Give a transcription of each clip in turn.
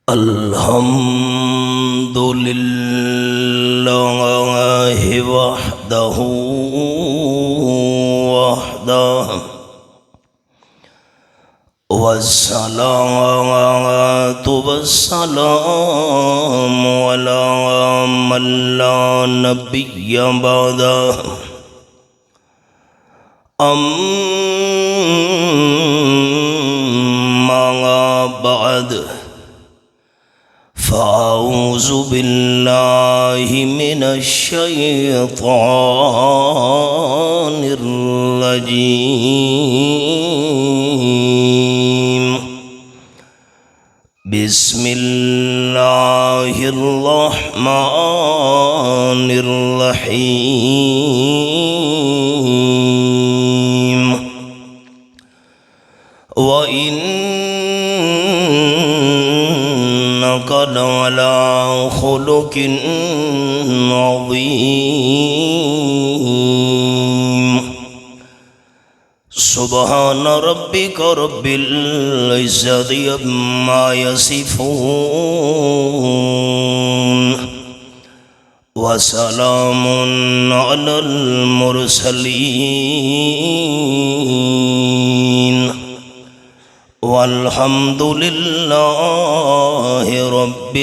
الحمد لله وحده والصلاة والسلام على من لا نبي بعده أما بعد فأعوذ بالله من الشيطان الرجيم بسم الله الرحمن الرحيم وإنك لعلى خلق عظيم سبحان ربك رب العزة عما يصفون وسلام على المرسلين والحمد لله رب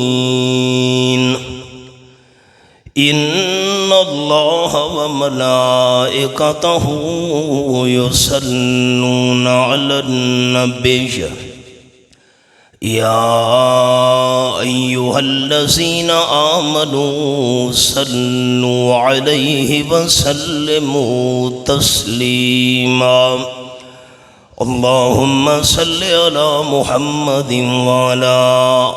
العالمين إن الله وملائكته يصلون على النبي يا أيها الذين آمنوا صلوا عليه وسلموا تسليما اللهم صل على محمد وعلى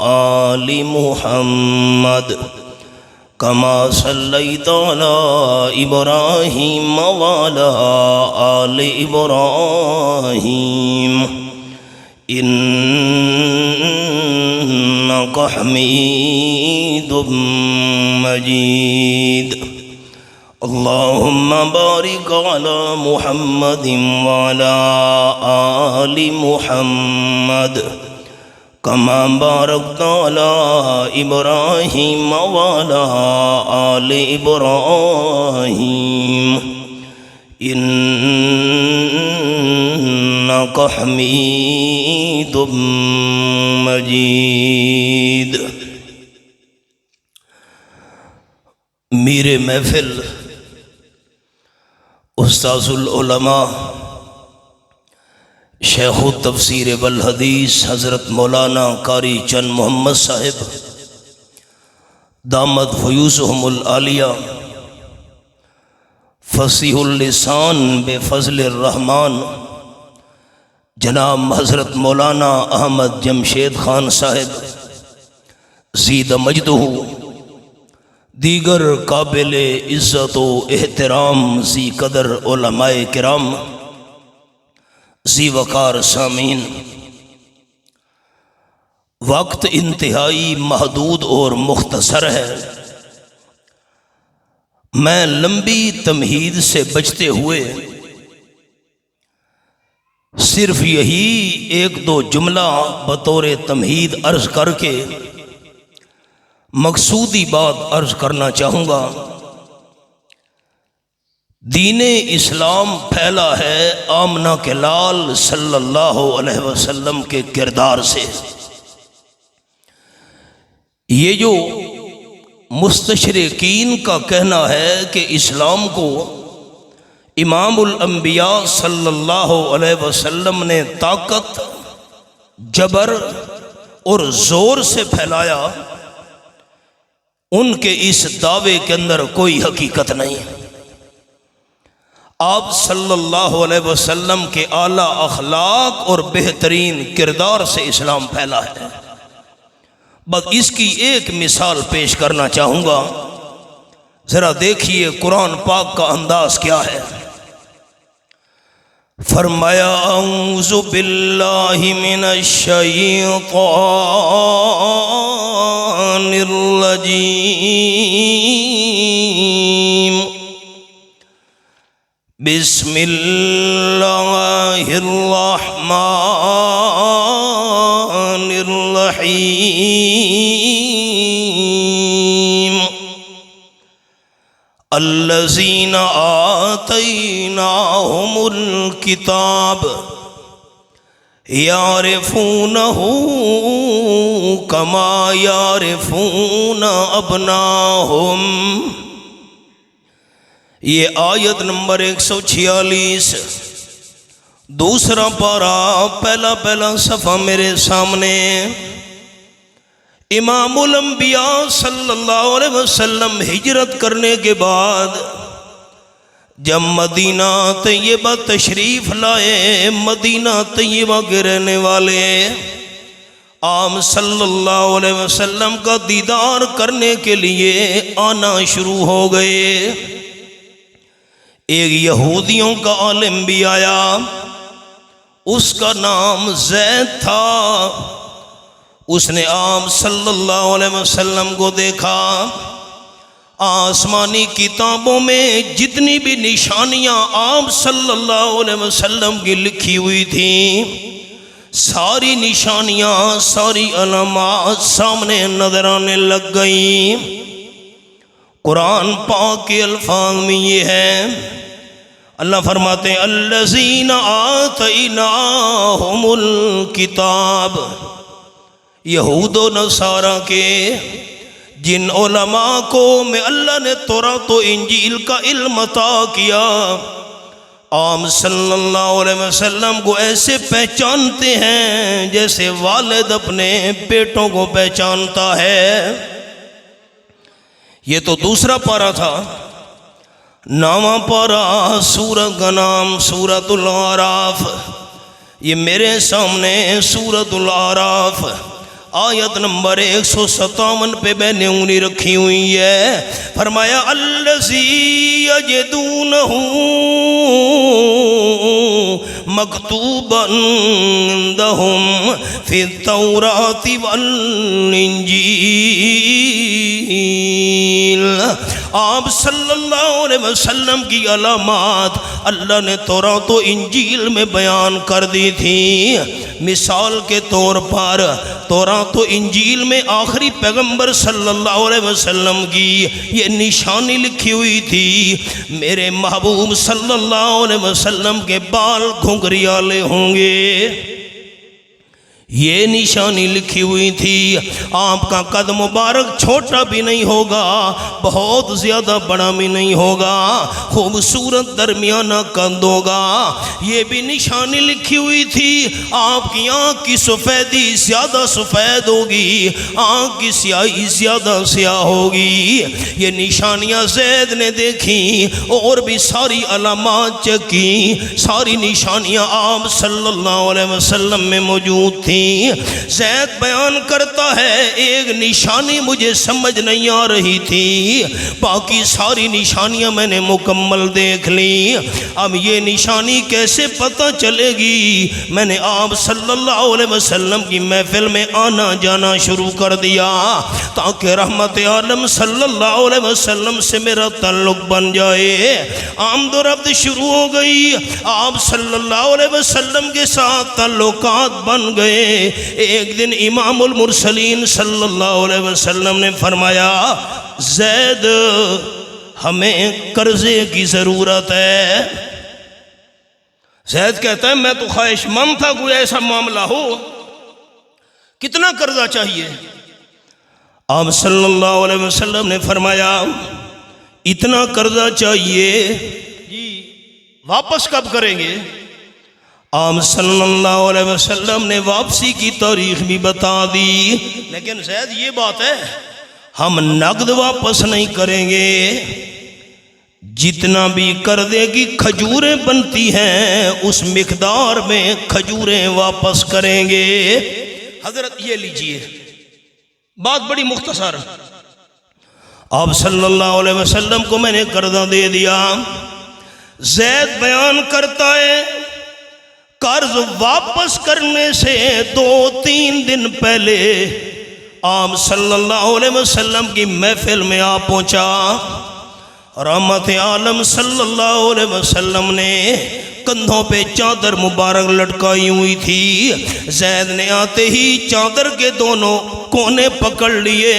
آل محمد كما صليت على إبراهيم وعلى آل إبراهيم إنك حميد مجيد اللهم بارك على محمد وعلى آل محمد كما باركت على إبراهيم وعلى آل إبراهيم إنك حميد مجيد میر محفل استاذ العلماء شیخ التفسیر والحدیث حضرت مولانا قاری چند محمد صاحب دامت فیوزہم العالیہ فصیح اللسان بفضل الرحمن جناب حضرت مولانا احمد جمشید خان صاحب زید مجدہ دیگر قابل عزت و احترام ذی قدر علماء کرام ذی وقار سامعین وقت انتہائی محدود اور مختصر ہے میں لمبی تمہید سے بچتے ہوئے صرف یہی ایک دو جملہ بطور تمہید عرض کر کے مقصودی بات عرض کرنا چاہوں گا دین اسلام پھیلا ہے آمنہ کے لال صلی اللہ علیہ وسلم کے کردار سے یہ جو مستشرقین کا کہنا ہے کہ اسلام کو امام الانبیاء صلی اللہ علیہ وسلم نے طاقت جبر اور زور سے پھیلایا ان کے اس دعوے کے اندر کوئی حقیقت نہیں آپ صلی اللہ علیہ وسلم کے اعلیٰ اخلاق اور بہترین کردار سے اسلام پھیلا ہے بس اس کی ایک مثال پیش کرنا چاہوں گا ذرا دیکھیے قرآن پاک کا انداز کیا ہے فرمایا اعوذ باللہ من الشیطان الرجیم بسم اللہ الرحمن الرحیم الذین آتیناہم الکتاب یعرفونہ کما یعرفون ابناہم۔ یہ آیت نمبر 146، دوسرا پارہ، پہلا صفحہ میرے سامنے۔ امام الانبیاء صلی اللہ علیہ وسلم ہجرت کرنے کے بعد جب مدینہ طیبہ تشریف لائے، مدینہ طیبہ کے رہنے والے آپ صلی اللہ علیہ وسلم کا دیدار کرنے کے لیے آنا شروع ہو گئے۔ ایک یہودیوں کا عالم بھی آیا، اس کا نام زید تھا۔ اس نے آپ صلی اللہ علیہ وسلم کو دیکھا، آسمانی کتابوں میں جتنی بھی نشانیاں آپ صلی اللہ علیہ وسلم کی لکھی ہوئی تھیں، ساری نشانیاں، ساری علامات سامنے نظر آنے لگ گئیں۔ قرآن پاک کے الفاظ میں یہ ہے، اللہ فرماتے ہیں الذین آتیناہم الکتاب، یہود و نصارہ کے جن علماء کو میں اللہ نے تورات و انجیل کا علم عطا کیا، آپ صلی اللہ علیہ وسلم کو ایسے پہچانتے ہیں جیسے والد اپنے بیٹوں کو پہچانتا ہے۔ یہ تو دوسرا پارہ تھا۔ نواں پارہ، سورت کا نام سورۃ الاعراف۔ یہ میرے سامنے سورۃ الاعراف آیت نمبر 157 پہ میں نے انگلی رکھی ہوئی ہے۔ فرمایا الذی یجدونہ مکتوبا عندہم فی التوراۃ والانجیل۔ آپ صلی اللہ علیہ وسلم کی علامات اللہ نے تورات و انجیل میں بیان کر دی تھی۔ مثال کے طور پر تورات و انجیل میں آخری پیغمبر صلی اللہ علیہ وسلم کی یہ نشانی لکھی ہوئی تھی، میرے محبوب صلی اللہ علیہ وسلم کے بال گھنگریالے ہوں گے۔ یہ نشانی لکھی ہوئی تھی، آپ کا قد مبارک چھوٹا بھی نہیں ہوگا، بہت زیادہ بڑا بھی نہیں ہوگا، خوبصورت درمیانہ قد ہوگا۔ یہ بھی نشانی لکھی ہوئی تھی، آپ کی آنکھ کی سفیدی زیادہ سفید ہوگی، آنکھ کی سیاہی زیادہ سیاہ ہوگی۔ یہ نشانیاں زید نے دیکھی اور بھی ساری علامات چیک کی، ساری نشانیاں آپ صلی اللہ علیہ وسلم میں موجود تھیں۔ زید بیان کرتا ہے ایک نشانی مجھے سمجھ نہیں آ رہی تھی، باقی ساری نشانیاں میں نے مکمل دیکھ لی۔ اب یہ نشانی کیسے پتہ چلے گی؟ میں نے آپ صلی اللہ علیہ وسلم کی محفل میں آنا جانا شروع کر دیا تاکہ رحمت عالم صلی اللہ علیہ وسلم سے میرا تعلق بن جائے۔ آمد و رفت شروع ہو گئی، آپ صلی اللہ علیہ وسلم کے ساتھ تعلقات بن گئے۔ ایک دن امام المرسلین صلی اللہ علیہ وسلم نے فرمایا زید ہمیں قرضے کی ضرورت ہے۔ زید کہتا ہے میں تو خواہش مند تھا کوئی ایسا معاملہ ہو، کتنا قرضہ چاہیے؟ آپ صلی اللہ علیہ وسلم نے فرمایا اتنا قرضہ چاہیے، جی واپس کب کریں گے؟ آپ صلی اللہ علیہ وسلم نے واپسی کی تاریخ بھی بتا دی، لیکن زید یہ بات ہے ہم نقد واپس نہیں کریں گے، جتنا بھی قرضے کی کھجوریں بنتی ہیں اس مقدار میں کھجوریں واپس کریں گے۔ حضرت یہ لیجئے بات بڑی مختصر، آپ صلی اللہ علیہ وسلم کو میں نے قرضہ دے دیا۔ زید بیان کرتا ہے قرض واپس کرنے سے 2-3 دن پہلے آپ صلی اللہ علیہ وسلم کی محفل میں آ پہنچا۔ رحمت عالم صلی اللہ علیہ وسلم نے کندھوں پہ چادر مبارک لٹکائی ہوئی تھی۔ زید نے آتے ہی چادر کے دونوں کونے پکڑ لیے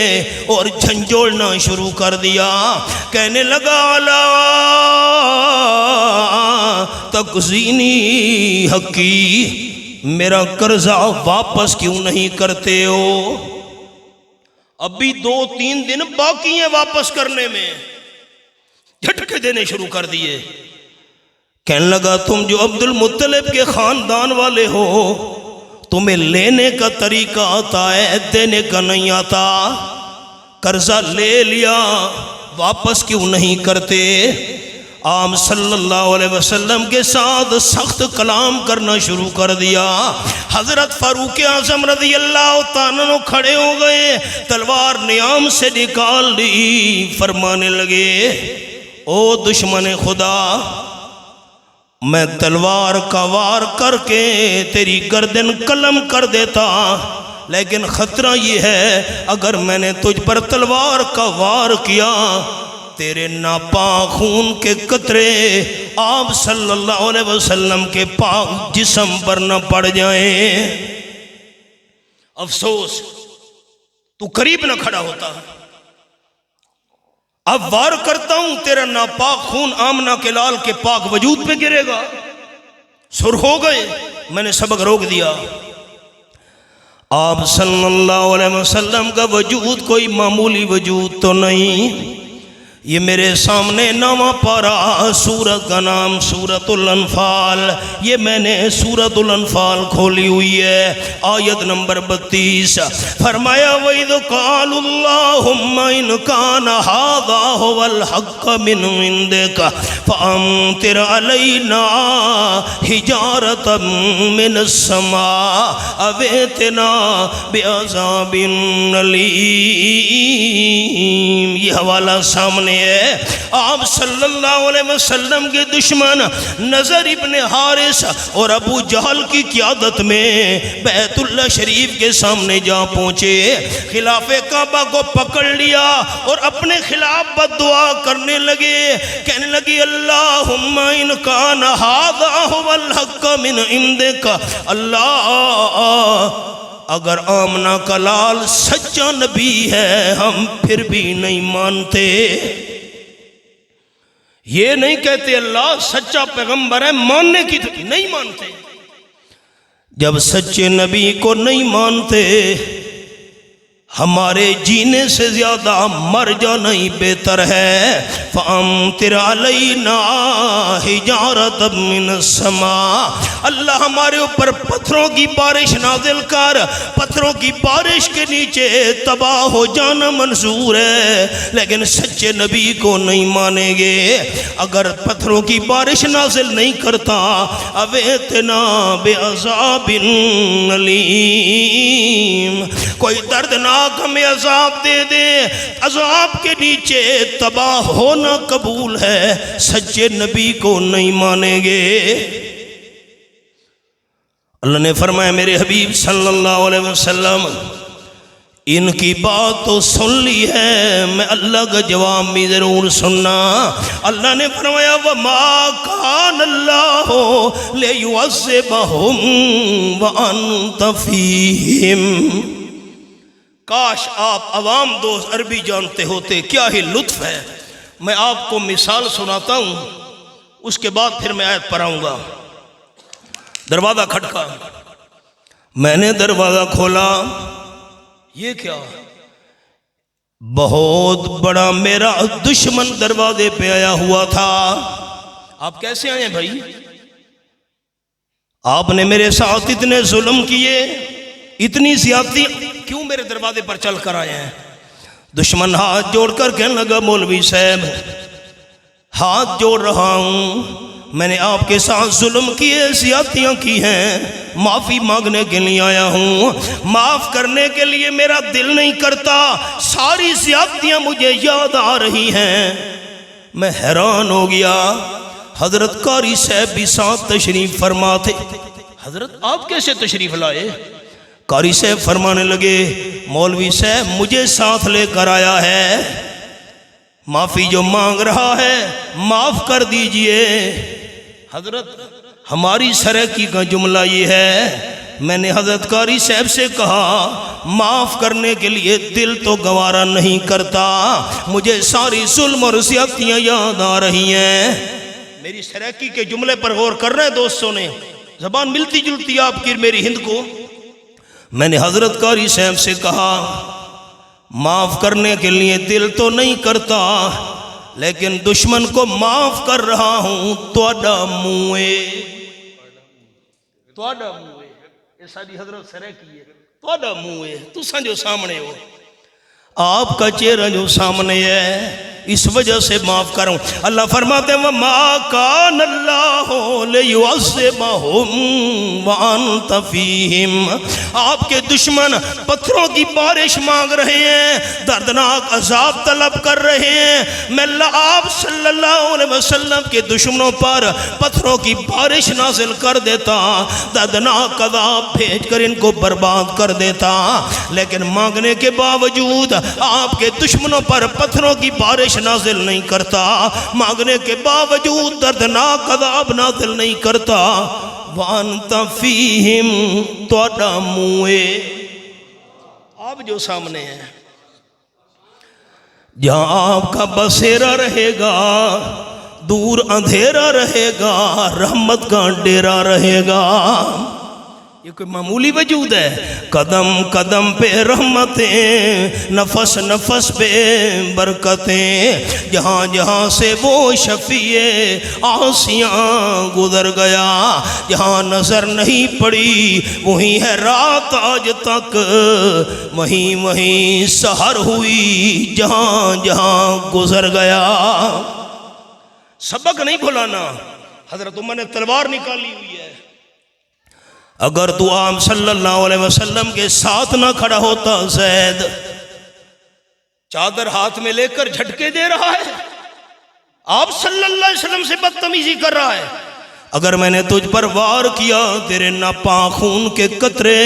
اور جھنجھوڑنا شروع کر دیا، کہنے لگا الا تقضینی حقی، میرا قرضہ واپس کیوں نہیں کرتے ہو؟ ابھی 2-3 دن باقی ہیں واپس کرنے میں، جھٹکے دینے شروع کر دیے۔ کہنے لگا تم جو عبد المطلب کے خاندان والے ہو، تمہیں لینے کا طریقہ آتا ہے، دینے کا نہیں آتا۔ قرضہ لے لیا، واپس کیوں نہیں کرتے؟ آپ صلی اللہ علیہ وسلم کے ساتھ سخت کلام کرنا شروع کر دیا۔ حضرت فاروق اعظم رضی اللہ تعالیٰ عنہ کھڑے ہو گئے، تلوار نیام سے نکال لی، فرمانے لگے او دشمن خدا، میں تلوار کا وار کر کے تیری گردن قلم کر دیتا، لیکن خطرہ یہ ہے اگر میں نے تجھ پر تلوار کا وار کیا، تیرے ناپاک خون کے قطرے آپ صلی اللہ علیہ وسلم کے پاک جسم پر نہ پڑ جائیں۔ افسوس تو قریب نہ کھڑا ہوتا، اب وار کرتا ہوں تیرا ناپاک خون آمنہ کے لال کے پاک وجود پہ گرے گا۔ سر ہو گئے، میں نے سبق روک دیا۔ آپ صلی اللہ علیہ وسلم کا وجود کوئی معمولی وجود تو نہیں۔ یہ میرے سامنے نامہ پارا، سورت کا نام سورت الانفال، یہ میں نے سورت الانفال کھولی ہوئی ہے، آیت نمبر 32۔ فرمایا وَإِذْ قَالُوا اللَّهُمَّ إِنْ كَانَ هَذَا هُوَ الْحَقَّ مِنْ عِنْدِكَ فَأَمْطِرْ عَلَيْنَا حِجَارَةً مِنَ السَّمَاءِ أَوْ ائْتِنَا بِعَذَابٍ أَلِيمٍ۔ یہ حوالہ سامنے ہے۔ آپ صلی اللہ علیہ وسلم کے دشمن نضر ابن حارث اور ابو جہل کی قیادت میں بیت اللہ شریف کے سامنے جا پہنچے، خلاف کعبہ کو پکڑ لیا اور اپنے خلاف بد دعا کرنے لگے، کہنے لگی اللہم ان کان ھذا ھو الحق من عندک، اللہ اگر آمنہ کا لال سچا نبی ہے ہم پھر بھی نہیں مانتے۔ یہ نہیں کہتے اللہ سچا پیغمبر ہے ماننے کی نہیں مانتے۔ جب سچے نبی کو نہیں مانتے، ہمارے جینے سے زیادہ مر جانا ہی بہتر ہے۔ فَأَمْطِرْ عَلَيْنَا حِجَارَةً مِنَ السَّمَاءِ، اللہ ہمارے اوپر پتھروں کی بارش نازل کر، پتھروں کی بارش کے نیچے تباہ ہو جانا منظور ہے، لیکن سچے نبی کو نہیں مانیں گے۔ اگر پتھروں کی بارش نازل نہیں کرتا، اَوْئِتْنَا بِعَذَابٍ أَلِيمٍ، کوئی دردناک ہمیں عذاب دے دے، عذاب کے نیچے تباہ ہونا قبول ہے، سچے نبی کو نہیں مانیں گے۔ اللہ نے فرمایا میرے حبیب صلی اللہ علیہ وسلم ان کی بات تو سن لی ہے، میں اللہ کا جواب بھی ضرور سننا۔ اللہ نے فرمایا وَمَا كَانَ اللَّهُ لِيُعَذِّبَهُمْ وَأَنْتَ فِيهِمْ، کاش آپ عوام دوست عربی جانتے ہوتے، کیا ہی لطف ہے۔ میں آپ کو مثال سناتا ہوں، اس کے بعد پھر میں آیت پڑھاؤں گا۔ دروازہ کھٹکا، میں نے دروازہ کھولا، یہ کیا؟ بہت بڑا میرا دشمن دروازے پہ آیا ہوا تھا۔ آپ کیسے آئے بھائی؟ آپ نے میرے ساتھ اتنے ظلم کیے، اتنی زیادتی، کیوں میرے دروازے پر چل کر آئے ہیں؟ دشمن ہاتھ جوڑ کر کہنے لگا مولوی صاحب ہاتھ جوڑ رہا ہوں، میں نے آپ کے ساتھ ظلم کیے، زیادتیاں کی ہیں، معافی مانگنے کے لیے آیا ہوں، معاف کرنے کے لیے میرا دل نہیں کرتا، ساری زیادتیاں مجھے یاد آ رہی ہیں۔ میں حیران ہو گیا۔ حضرت قاری صاحب بھی ساتھ تشریف فرما تھے۔ حضرت آپ کیسے تشریف لائے؟ قاری صاحب فرمانے لگے مولوی صاحب مجھے ساتھ لے کر آیا ہے، معافی جو مانگ رہا ہے معاف کر دیجئے۔ ہماری سرکی کا جملہ یہ ہے، میں نے حضرت قاری صاحب سے کہا معاف کرنے کے لیے دل تو گوارا نہیں کرتا، مجھے ساری ظلم اور زیادتیاں یاد آ رہی ہیں۔ میری سرکی کے جملے پر غور کر رہے ہیں دوستوں نے، زبان ملتی جلتی آپ کی میری ہند کو۔ میں نے حضرت قاری صاحب سے کہا معاف کرنے کے لیے دل تو نہیں کرتا، لیکن دشمن کو معاف کر رہا ہوں، توڑا موئے یہ ساری حضرت سرکی ہے، توڑا موئے تساں جو سامنے ہو، آپ کا چہرہ جو سامنے ہے، اس وجہ سے معاف کروں۔ اللہ فرماتے ہیں وَمَا كَانَ اللَّهُ لِيُعَذِّبَهُمْ وَأَنْتَ فِيهِمْ۔ آپ کے دشمن پتھروں کی بارش مانگ رہے ہیں، دردناک عذاب طلب کر رہے ہیں، میں اللہ آپ صلی اللہ علیہ وسلم کے دشمنوں پر پتھروں کی بارش نازل کر دیتا، دردناک عذاب بھیج کر ان کو برباد کر دیتا، لیکن مانگنے کے باوجود آپ کے دشمنوں پر پتھروں کی بارش نازل نہیں کرتا، مانگنے کے باوجود دردناک عذاب نازل نہیں کرتا۔ وَأَنْتَ فِيهِمْ توڑا موئے، آپ جو سامنے ہیں، جہاں آپ کا بسیرا رہے گا، دور اندھیرا رہے گا، رحمت کا ڈیرا رہے گا۔ یہ کوئی معمولی وجود ہے؟ قدم قدم پہ رحمتیں، نفس نفس پہ برکتیں، جہاں جہاں سے وہ شفیع آسیاں گزر گیا، جہاں نظر نہیں پڑی وہیں ہے رات آج تک، وہیں وہیں سحر ہوئی جہاں جہاں گزر گیا۔ سبق نہیں بھلانا، حضرت عمر نے تلوار نکالی ہوئی ہے، اگر تو آپ صلی اللہ علیہ وسلم کے ساتھ نہ کھڑا ہوتا، زید چادر ہاتھ میں لے کر جھٹکے دے رہا ہے، آپ صلی اللہ علیہ وسلم سے بدتمیزی کر رہا ہے، اگر میں نے تجھ پر وار کیا تیرے ناپاک خون کے قطرے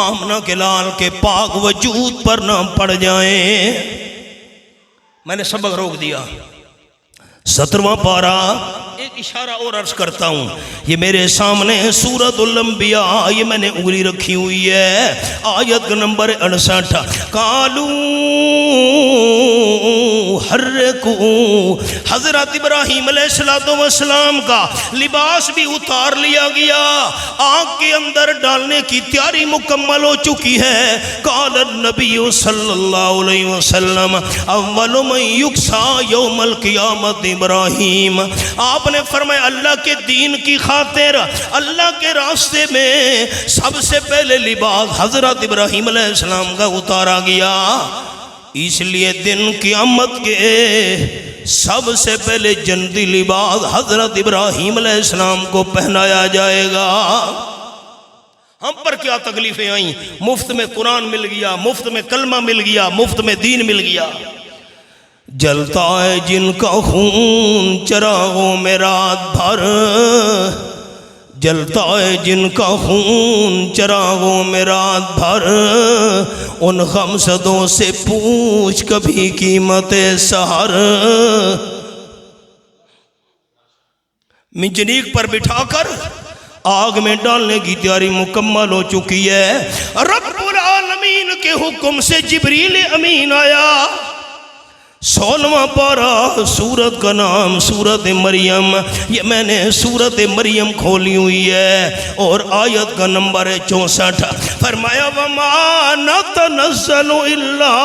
آمنہ کے لال کے پاک وجود پر نہ پڑ جائیں۔ میں نے سبق روک دیا۔ 17واں پارہ، ایک اشارہ اور عرض کرتا ہوں، یہ میرے سامنے سورۃ الانبیاء، یہ میں نے انگلی رکھی ہوئی ہے، آیت نمبر 68۔ قالوا حرقوا، حضرت ابراہیم علیہ السلام کا لباس بھی اتار لیا گیا، آگ کے اندر ڈالنے کی تیاری مکمل ہو چکی ہے۔ قال النبی صلی اللہ علیہ وسلم اول من یکسیٰ یوم القیامت ابراہیم، آپ نے فرمایا اللہ کے دین کی خاطر، اللہ کے راستے میں سب سے پہلے لباس حضرت ابراہیم علیہ السلام کا اتارا گیا، اس لیے دن قیامت کے سب سے پہلے جنتی لباس حضرت ابراہیم علیہ السلام کو پہنایا جائے گا۔ ہم پر کیا تکلیفیں آئیں، مفت میں قرآن مل گیا، مفت میں کلمہ مل گیا، مفت میں دین مل گیا۔ جلتا ہے جن کا خون چراغوں میں رات بھر، جلتا ہے جن کا خون چراغوں میں رات بھر، ان غمزدوں سے پوچھ کبھی قیمت سحر۔ منجنیق پر بٹھا کر آگ میں ڈالنے کی تیاری مکمل ہو چکی ہے، رب العالمین کے حکم سے جبریل امین آیا۔ 16واں پارہ، سورت کا نام سورت مریم، یہ میں نے سورت مریم کھولی ہوئی ہے، اور آیت کا نمبر 64۔ فرمایا وَمَا نَتَنَزَّلُ إِلَّا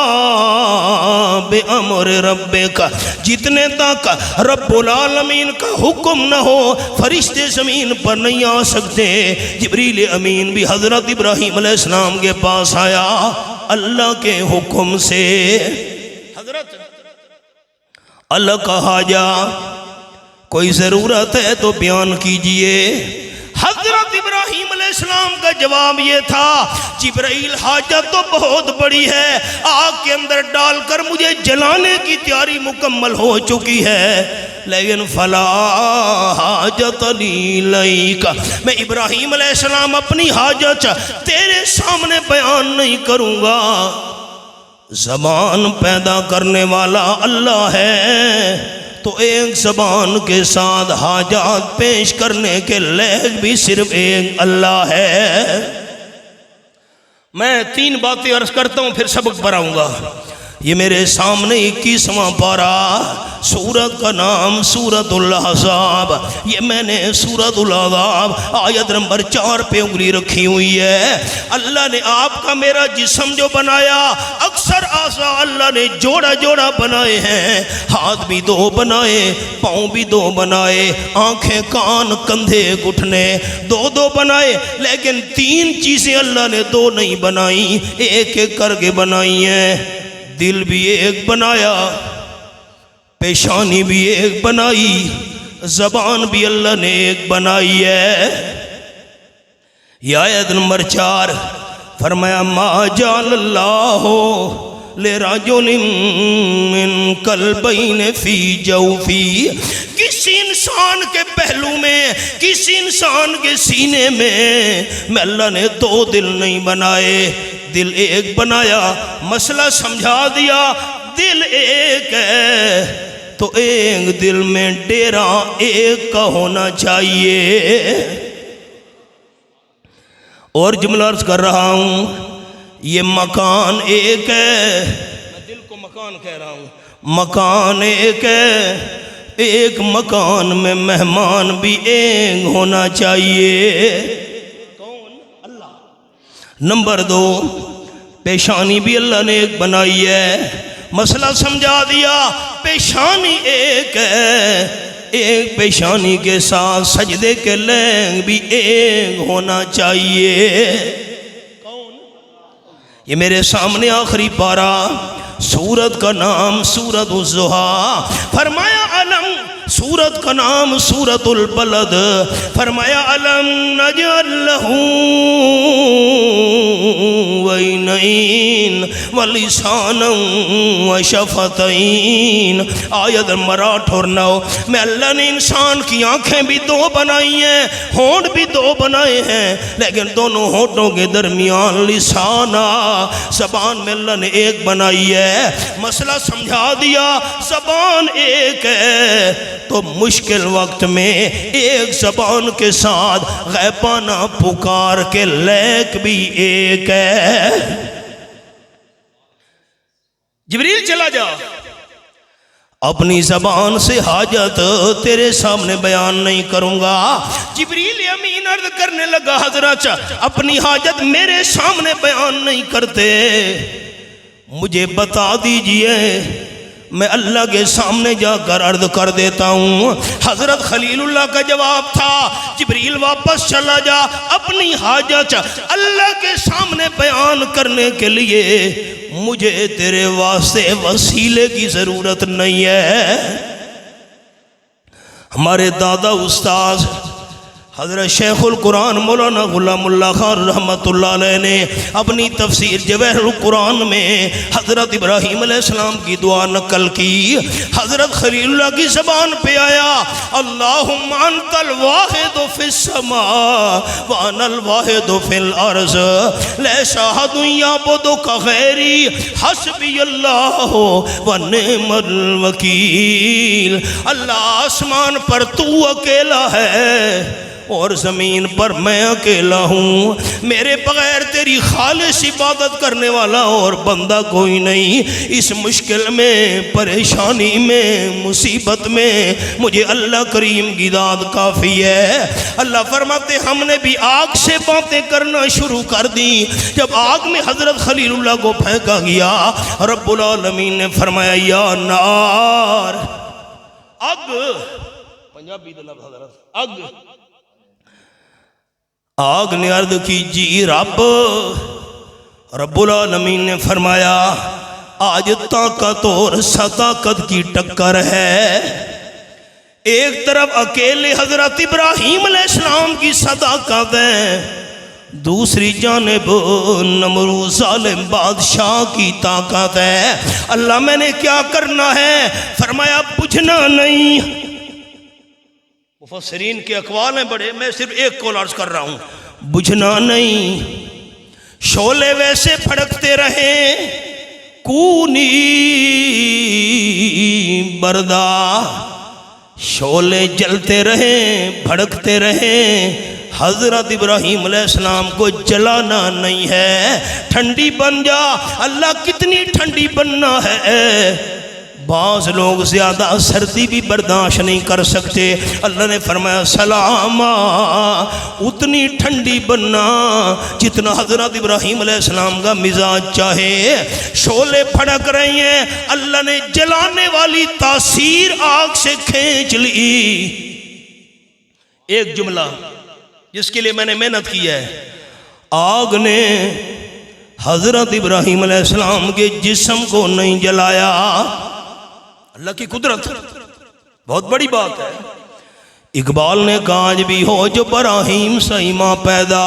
بِأَمْرِ رَبِّكَ، جتنے تک رب العالمین کا حکم نہ ہو فرشتے زمین پر نہیں آ سکتے۔ جبریل امین بھی حضرت ابراہیم علیہ السلام کے پاس آیا اللہ کے حکم سے۔ حضرت اللہ کا حاجہ، کوئی ضرورت ہے تو بیان کیجئے۔ حضرت ابراہیم علیہ السلام کا جواب یہ تھا، جبرائیل حاجت تو بہت بڑی ہے، آگ کے اندر ڈال کر مجھے جلانے کی تیاری مکمل ہو چکی ہے، لیکن فلا حاجت لی لیک، میں ابراہیم علیہ السلام اپنی حاجت تیرے سامنے بیان نہیں کروں گا۔ زبان پیدا کرنے والا اللہ ہے، تو ایک زبان کے ساتھ حاجات پیش کرنے کے لائق بھی صرف ایک اللہ ہے۔ میں 3 باتیں عرض کرتا ہوں پھر سبق پر آؤں گا۔ یہ میرے سامنے 21واں پارہ، سورت کا نام سورت الاحزاب، یہ میں نے سورت الاحزاب آیت نمبر 4 پہ انگلی رکھی ہوئی ہے۔ اللہ نے آپ کا میرا جسم جو بنایا، اکثر اعضاء اللہ نے جوڑا جوڑا بنائے ہیں، ہاتھ بھی 2 بنائے، پاؤں بھی 2 بنائے، آنکھیں کان کندھے گھٹنے 2 بنائے، لیکن 3 چیزیں اللہ نے 2 نہیں بنائی، ایک ایک کر کے بنائی ہیں۔ دل بھی ایک بنایا، پیشانی بھی ایک بنائی، زبان بھی اللہ نے ایک بنائی ہے۔ یہ آیت نمبر 4 فرمایا ما جعل اللہ لرجل من قلبین فی جوفی، کسی انسان کے پہلو میں، کسی انسان کے سینے میں اللہ نے 2 دل نہیں بنائے، دل ایک بنایا، مسئلہ سمجھا دیا۔ دل ایک ہے تو ایک دل میں ڈیرا ایک کا ہونا چاہیے۔ اور جملہ عرض کر رہا ہوں، یہ مکان ایک ہے، میں دل کو مکان کہہ رہا ہوں، مکان ایک ہے، ایک مکان میں مہمان بھی ایک ہونا چاہیے۔ کون؟ اللہ۔ نمبر 2، پیشانی بھی اللہ نے ایک بنائی ہے، مسئلہ سمجھا دیا، پیشانی ایک ہے، ایک پیشانی کے ساتھ سجدے کے لینگ بھی ایک ہونا چاہیے۔ کون؟ یہ میرے سامنے آخری پارہ، سورت کا نام سورت الضحیٰ، فرمایا علم، سورت کا نام سورت البلد، فرمایا علم نجعل لہ عینین ولسانا وشفتین۔ آیت نمبر 8 اور 9 میں اللہ نے انسان کی آنکھیں بھی 2 بنائی ہیں، ہونٹ بھی 2 بنائے ہیں، لیکن دونوں ہونٹوں کے درمیان لسانا، زبان میں اللہ نے ایک بنائی ہے۔ مسئلہ سمجھا دیا، زبان ایک ہے تو مشکل وقت میں ایک زبان کے ساتھ غیبانہ پکار کے لائق بھی ایک ہے۔ جبریل چلا جا، اپنی زبان سے حاجت تیرے سامنے بیان نہیں کروں گا۔ جبریل امین عرض کرنے لگا حضرت اپنی حاجت میرے سامنے بیان نہیں کرتے، مجھے بتا دیجئے، میں اللہ کے سامنے جا کر عرض کر دیتا ہوں۔ حضرت خلیل اللہ کا جواب تھا، جبریل واپس چلا جا، اپنی حاجت اللہ کے سامنے بیان کرنے کے لیے مجھے تیرے واسطے وسیلے کی ضرورت نہیں ہے۔ ہمارے دادا استاذ حضرت شیخ القرآن مولانا غلام اللہ خان رحمۃ اللہ علیہ نے اپنی تفسیر جواہر القرآن میں حضرت ابراہیم علیہ السلام کی دعا نقل کی۔ حضرت خلیل اللہ کی زبان پہ آیا، اللہم انت الواحد فی السماء وانا الواحد فی الارض لیس احد یعبدک غیری حسبی اللہ ونعم الوکیل۔ اللہ آسمان پر تو اکیلا ہے اور زمین پر میں اکیلا ہوں، میرے بغیر تیری خالص عبادت کرنے والا اور بندہ کوئی نہیں۔ اس مشکل میں، پریشانی میں، مصیبت میں مجھے اللہ کریم کی داد کافی ہے۔ اللہ فرماتے ہم نے بھی آگ سے باتیں کرنا شروع کر دی۔ جب آگ میں حضرت خلیل اللہ کو پھینکا گیا، رب العالمین نے فرمایا یا نار، اگ، پنجابی لفظ حضرت اگ، آگ نے عرض کی جی رب العالمین نے فرمایا آج طاقت اور صداقت کی ٹکر ہے۔ ایک طرف اکیلے حضرت ابراہیم علیہ السلام کی صداقت ہے، دوسری جانب نمرود ظالم بادشاہ کی طاقت ہے۔ اللہ میں نے کیا کرنا ہے؟ فرمایا بجھنا نہیں۔ مفسرین کے اقوال ہیں بڑے، میں صرف ایک قول عرض کر رہا ہوں، بجھنا نہیں، شعلے ویسے پھڑکتے رہیں، کونی بردا شعلے جلتے رہیں بھڑکتے رہیں، حضرت ابراہیم علیہ السلام کو جلانا نہیں ہے، ٹھنڈی بن جا۔ اللہ کتنی ٹھنڈی بننا ہے؟ بعض لوگ زیادہ سردی بھی برداشت نہیں کر سکتے، اللہ نے فرمایا سلاما، اتنی ٹھنڈی بننا جتنا حضرت ابراہیم علیہ السلام کا مزاج چاہے۔ شعلے پھڑک رہی ہیں، اللہ نے جلانے والی تاثیر آگ سے کھینچ لی۔ ایک جملہ جس کے لیے میں نے محنت کی ہے، آگ نے حضرت ابراہیم علیہ السلام کے جسم کو نہیں جلایا۔ اللہ کی قدرت بہت بڑی بات ہے۔ اقبال نے کہا آج بھی ہو جو براہیم سے ایمان پیدا،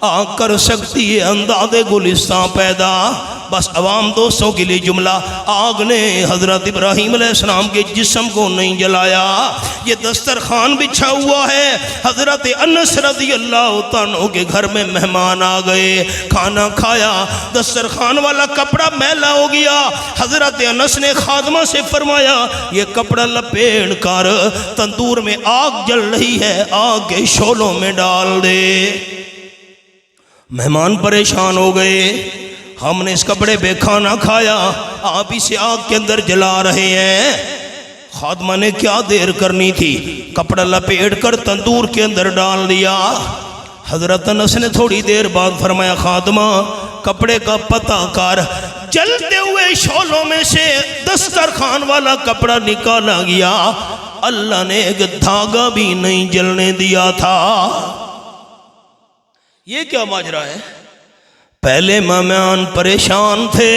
آگ کر سکتی ہے انداز گلستان پیدا۔ بس عوام دوستوں کے لیے جملہ، آگ نے حضرت ابراہیم علیہ السلام کے جسم کو نہیں جلایا۔ یہ دسترخوان بچھا ہوا ہے، حضرت انس رضی اللہ عنہ کے گھر میں مہمان آ گئے، کھانا کھایا، دسترخوان والا کپڑا میلا ہو گیا۔ حضرت انس نے خادمہ سے فرمایا یہ کپڑا لپیٹ کر تندور میں آگ جل رہی ہے، آگ کے شعلوں میں ڈال دے۔ مہمان پریشان ہو گئے، ہم نے اس کپڑے پہ کھانا کھایا، آپ اسے آگ کے اندر جلا رہے ہیں۔ خادمہ نے کیا دیر کرنی تھی، کپڑا لپیٹ کر تندور کے اندر ڈال دیا۔ حضرت انس نے تھوڑی دیر بعد فرمایا خادمہ کپڑے کا پتہ کر۔ جلتے ہوئے شعلوں میں سے دسترخوان والا کپڑا نکالا گیا، اللہ نے ایک دھاگا بھی نہیں جلنے دیا تھا۔ یہ کیا ماجرا ہے؟ پہلے مہمان پریشان تھے،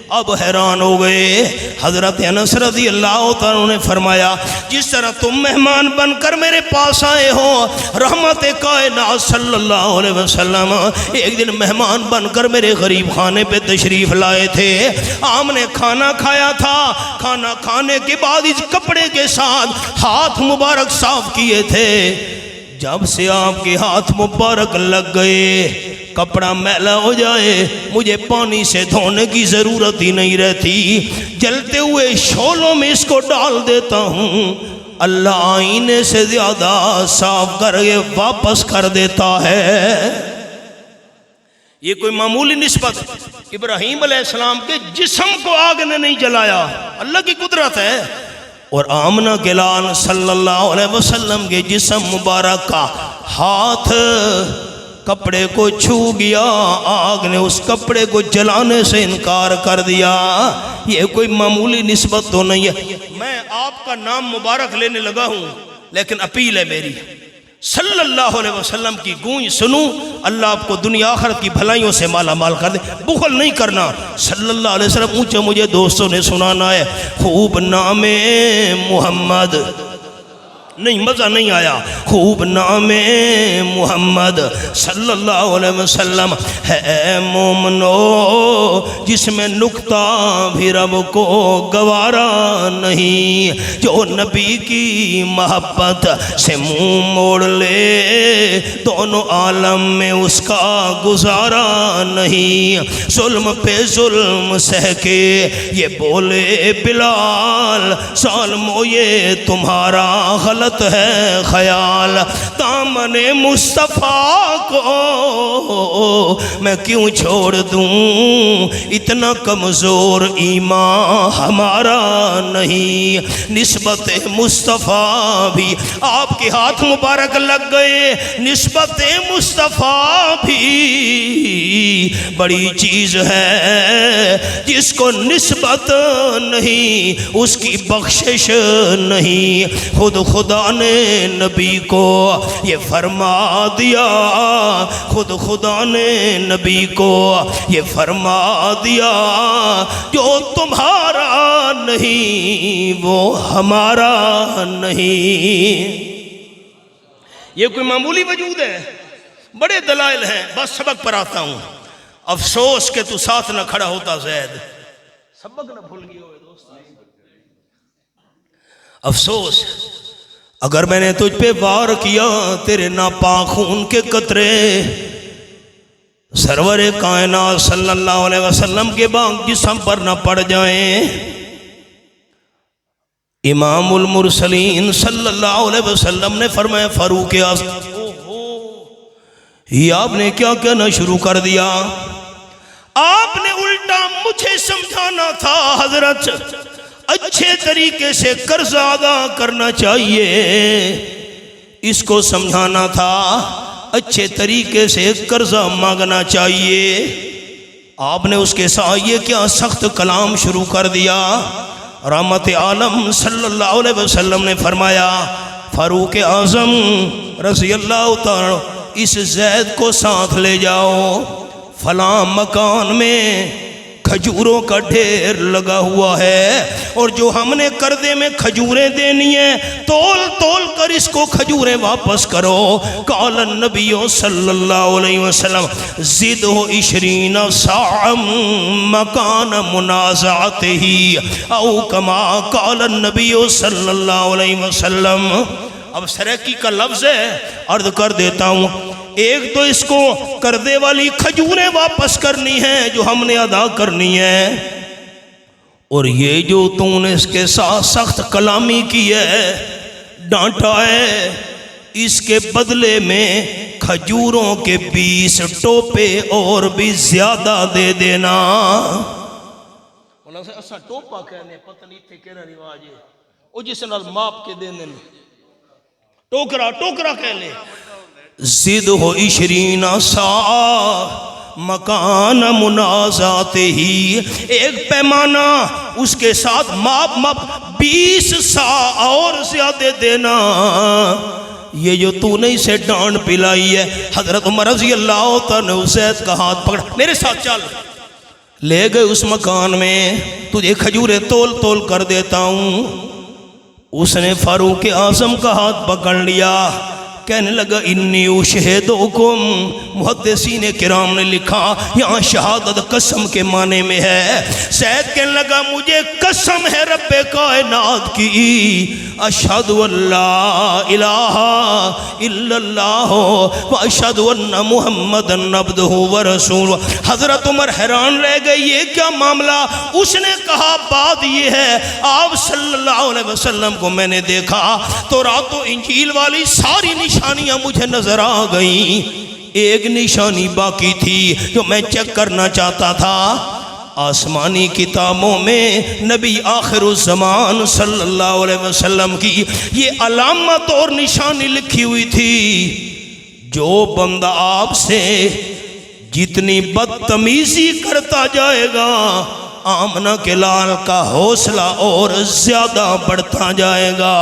اب حیران ہو گئے۔ حضرت انس رضی اللہ تعالیٰ نے فرمایا جس طرح تم مہمان بن کر میرے پاس آئے ہو، رحمت کائنات صلی اللہ علیہ وسلم ایک دن مہمان بن کر میرے غریب خانے پہ تشریف لائے تھے۔ ہم نے کھانا کھایا تھا، کھانا کھانے کے بعد اس کپڑے کے ساتھ ہاتھ مبارک صاف کیے تھے۔ جب سے آپ کے ہاتھ مبارک لگ گئے، کپڑا میلا ہو جائے مجھے پانی سے دھونے کی ضرورت ہی نہیں رہتی، جلتے ہوئے شعلوں میں اس کو ڈال دیتا ہوں، اللہ آئینے سے زیادہ صاف کر کے واپس کر دیتا ہے۔ یہ کوئی معمولی نسبت، ابراہیم علیہ السلام کے جسم کو آگ نے نہیں جلایا، اللہ کی قدرت ہے۔ اور آمنہ کے لال صلی اللہ علیہ وسلم کے جسم مبارک کا ہاتھ کپڑے کو چھو گیا، آگ نے اس کپڑے کو جلانے سے انکار کر دیا۔ یہ کوئی معمولی نسبت تو نہیں ہے۔ میں آپ کا نام مبارک لینے لگا ہوں، لیکن اپیل ہے میری، صلی اللہ علیہ وسلم کی گونج سنوں، اللہ آپ کو دنیا آخرت کی بھلائیوں سے مالا مال کر دے۔ بخل نہیں کرنا، صلی اللہ علیہ وسلم اونچے مجھے دوستوں نے سنانا ہے، خوب نام محمد، نہیں مزہ نہیں آیا، خوب نام محمد صلی اللہ علیہ وسلم ہے مومنو جس میں نکتہ بھی رب کو گوارا نہیں، جو نبی کی محبت سے منہ موڑ لے دونوں عالم میں اس کا گزارا نہیں، ظلم پہ ظلم سہ کے یہ بولے بلال ظالمو یہ تمہارا غلط ہے خیال، دامن مصطفیٰ کو میں کیوں چھوڑ دوں، اتنا کمزور ایمان ہمارا نہیں، نسبت مصطفیٰ بھی آپ کے ہاتھ مبارک لگ گئے، نسبت مصطفیٰ بھی بڑی چیز ہے، جس کو نسبت نہیں اس کی بخشش نہیں، خود خدا نے نبی کو یہ فرما دیا، خود خدا نے نبی کو یہ فرما دیا، جو تمہارا نہیں وہ ہمارا نہیں۔ یہ کوئی معمولی وجود ہے؟ بڑے دلائل ہیں، بس سبق پر آتا ہوں۔ افسوس کہ تو ساتھ نہ کھڑا ہوتا زید، سبق نہ بھول گئے ہوئے دوست، افسوس اگر میں نے تجھ پہ وار کیا تیرے ناپاک خون کے قطرے سرور کائنات صلی اللہ علیہ وسلم کے باغ جسم پر نہ پڑ جائیں۔ امام المرسلین صلی اللہ علیہ وسلم نے فرمایا فاروق اعظم، یہ آپ نے کیا کہنا شروع کر دیا؟ آپ نے الٹا مجھے سمجھانا تھا حضرت اچھے طریقے سے قرض ادا کرنا چاہیے، اس کو سمجھانا تھا اچھے طریقے سے قرضہ مانگنا چاہیے۔ آپ نے اس کے ساتھ یہ کیا سخت کلام شروع کر دیا؟ رحمت عالم صلی اللہ علیہ وسلم نے فرمایا فاروق اعظم رضی اللہ تعالی اس زید کو ساتھ لے جاؤ، فلاں مکان میں کھجوروں کا ڈھیر لگا ہوا ہے، اور جو ہم نے قرضے میں کھجوریں دینی ہیں تول تول کر اس کو کھجوریں واپس کرو۔ قال النبی صلی اللہ علیہ وسلم زدہ 20 صاعا مکان منازعته او کما قال النبی صلی اللہ علیہ وسلم۔ اب سرکی کا لفظ ہے، عرض کر دیتا ہوں، ایک تو اس کو قرضے والی کھجوریں واپس کرنی ہیں جو ہم نے ادا کرنی ہے، اور یہ جو تم نے اس کے ساتھ سخت کلامی کی ہے، ڈانٹا ہے، اس کے بدلے میں کھجوروں کے 20 ٹوپے اور بھی زیادہ دے دینا۔ اسا ٹوپا کہنے پتہ نہیں تھے کہنا رواج ہے، وہ جس نال ماپ کے دینے ٹوکرا ٹوکرا کہہ لے۔ زدہ 20 صاع مکان منازعته، ایک پیمانہ اس کے ساتھ ماپ 20 صاع اور زیادہ دینا۔ یہ جو تو نے اسے ڈانٹ پلائی ہے، حضرت عمر رضی اللہ تعالیٰ نے زید کا ہاتھ پکڑا، میرے ساتھ چل، لے گئے اس مکان میں، تجھے کھجوریں تول تول کر دیتا ہوں۔ اس نے فاروق اعظم کا ہاتھ پکڑ لیا، کہنے لگا انی اشہدکم، محدثین کرام نے لکھا یہاں شہادت قسم کے معنی میں ہے۔ سید کہنے لگا مجھے قسم ہے رب کائنات کی، اشہد ان لا الہ الا اللہ و اشہد ان محمدن عبدہ و رسولہ۔ حضرت عمر حیران رہ گئے، یہ کیا معاملہ؟ اس نے کہا بات یہ ہے، آپ صلی اللہ علیہ وسلم کو میں نے دیکھا تو رات و انجیل والی ساری نشانیاں مجھے نظر آ گئیں، ایک نشانی باقی تھی جو میں چیک کرنا چاہتا تھا۔ آسمانی کتابوں میں نبی آخر الزمان صلی اللہ علیہ وسلم کی یہ علامت اور نشانی لکھی ہوئی تھی، جو بندہ آپ سے جتنی بدتمیزی کرتا جائے گا آمنہ کے لال کا حوصلہ اور زیادہ بڑھتا جائے گا۔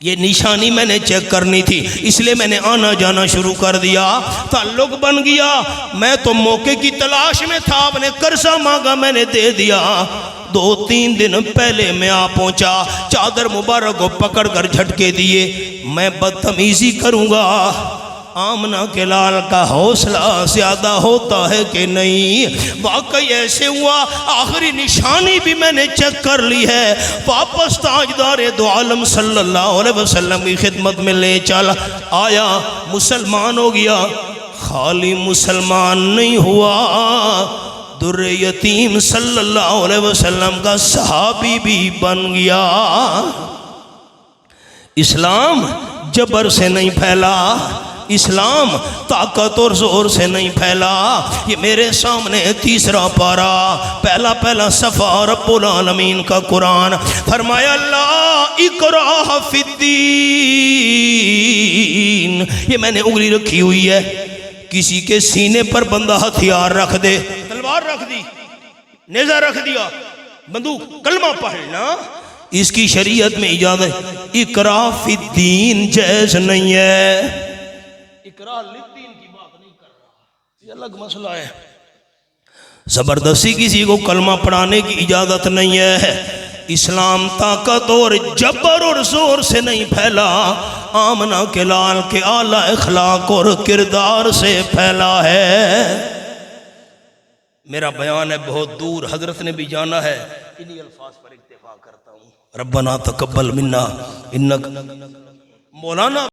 یہ نشانی میں نے چیک کرنی تھی، اس لیے میں نے آنا جانا شروع کر دیا، تعلق بن گیا۔ میں تو موقع کی تلاش میں تھا، آپ نے قرضہ مانگا میں نے دے دیا۔ 2-3 دن پہلے میں آ پہنچا، چادر مبارک کو پکڑ کر جھٹکے دیے، میں بدتمیزی کروں گا، آمنہ کے لال کا حوصلہ زیادہ ہوتا ہے کہ نہیں؟ واقعی ایسے ہوا، آخری نشانی بھی میں نے چیک کر لی ہے، واپس تاجدار دو عالم صلی اللہ علیہ وسلم کی خدمت میں لے چل آیا، مسلمان ہو گیا۔ خالی مسلمان نہیں ہوا، در یتیم صلی اللہ علیہ وسلم کا صحابی بھی بن گیا۔ اسلام جبر سے نہیں پھیلا، اسلام طاقت اور زور سے نہیں پھیلا۔ یہ میرے سامنے تیسرا پارا، پہلا صفحہ رب العالمین کا قرآن، فرمایا لا اکراہ فی الدین۔ یہ میں نے انگلی رکھی ہوئی ہے، کسی کے سینے پر بندہ ہتھیار رکھ دے، تلوار رکھ دی، نیزہ رکھ دیا، بندوق، کلمہ پڑھنا، اس کی شریعت میں اجازت، اکراہ فی الدین جائز نہیں ہے۔ اکراہ للدین کی بات نہیں کر رہا، یہ الگ مسئلہ ہے۔ زبردستی کسی کو کلمہ پڑھانے کی اجازت نہیں ہے۔ اسلام طاقت اور جبر اور زور سے نہیں پھیلا، آمنہ کے لال کے اعلیٰ اخلاق اور کردار سے پھیلا ہے۔ میرا بیان ہے بہت دور، حضرت نے بھی جانا ہے، انہی الفاظ پر اکتفا کرتا ہوں۔ ربنا تقبل منا انک مولانا